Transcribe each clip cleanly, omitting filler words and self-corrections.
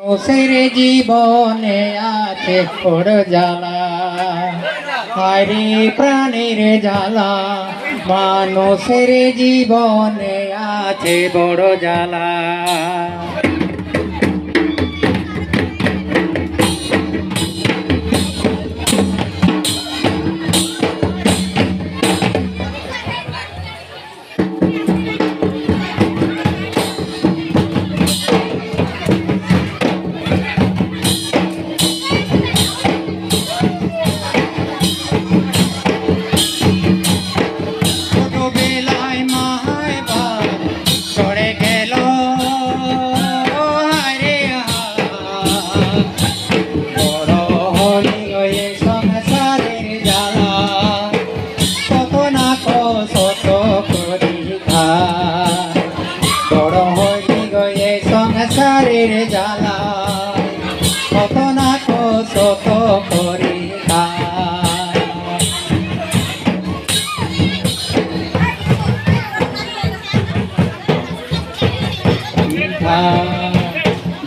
মানুষের জীবনে আছে বড় জ্বালা, হায়রে প্রাণের জ্বালা। মানুষের জীবনে আছে বড় জ্বালা। সংসারের জ্বালা কত না কত করি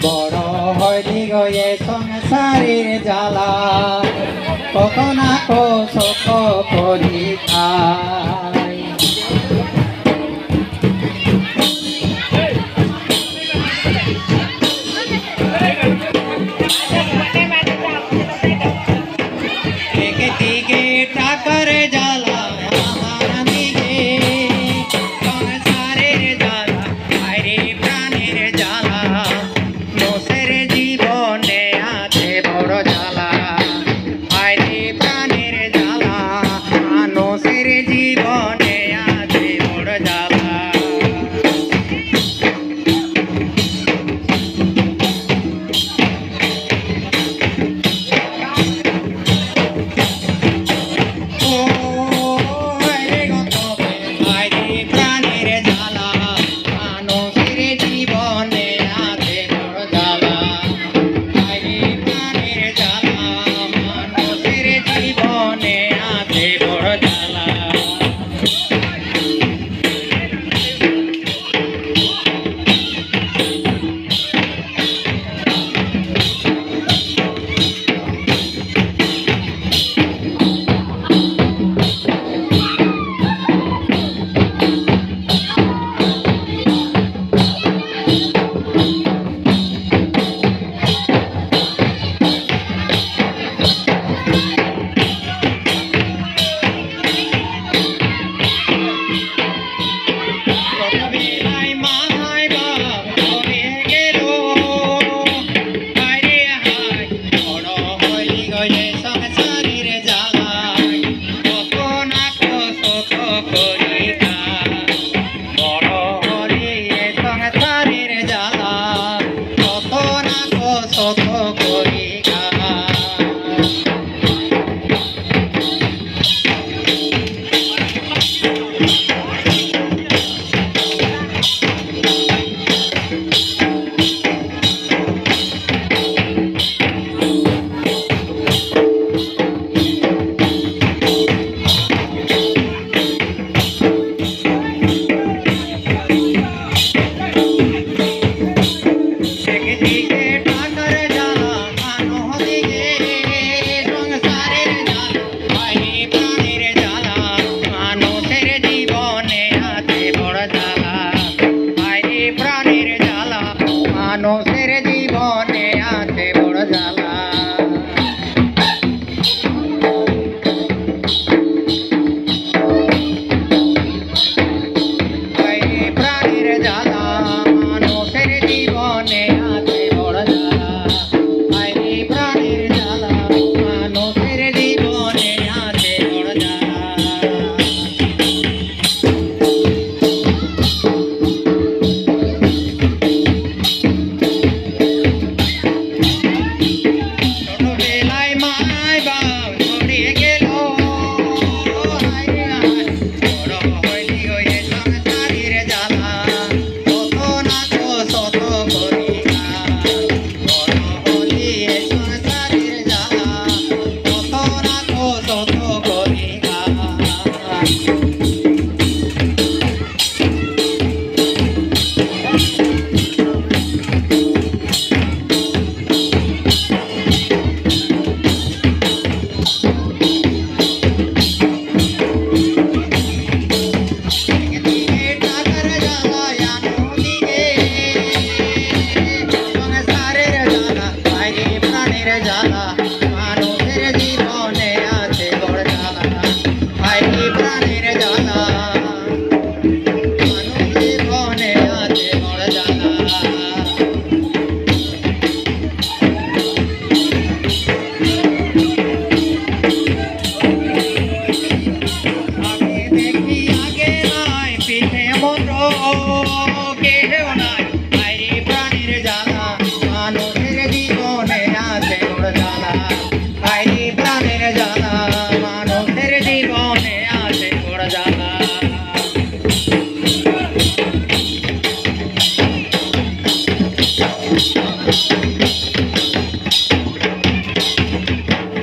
বড় হইলি গয়ে সংসারের জ্বালা কত না কত করি টাকার জ্বালা দিকে সংসারের জ্বালা হায়রে প্রাণের জ্বালা। মানুষের জীবনে আছে বড় জ্বালা, হায়রে প্রাণের জ্বালা। মানুষের জীবনে আছে বড় জ্বালা। মানুষের জীবনে আছে বড় জ্বালা। প্রাণের জ্বালা মানুষের জীবনে আছে বড় জ্বালা। প্রাণের জ্বালা মানুষের জীবনে আছে বড় জ্বালা ভাইরে প্রাণের জ্বালা মানুষের জীবনে আছে বড় জ্বালা আমি দেখি আগে নাই পিঠে মন্ত্র কেউ নাই ভাইরে প্রাণের জ্বালা মানুষের জীবনে আছে বড় জ্বালা ভাইরে প্রাণের জ্বালা মানুষের জীবনে আছে বড় জ্বালা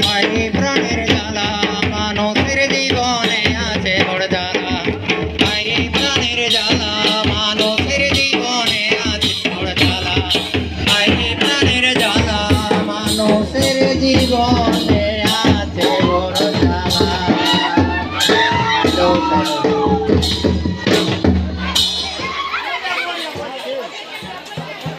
ভাইরে প্রাণের জ্বালা মানুষের জীবনে আছে বড় জ্বালা ভাইরে প্রাণের জ্বালা মানুষের জীবনে আছে বড় জ্বালা ভাইরে প্রাণের জ্বালা মানুষের জীবনে আছে বড় জ্বালা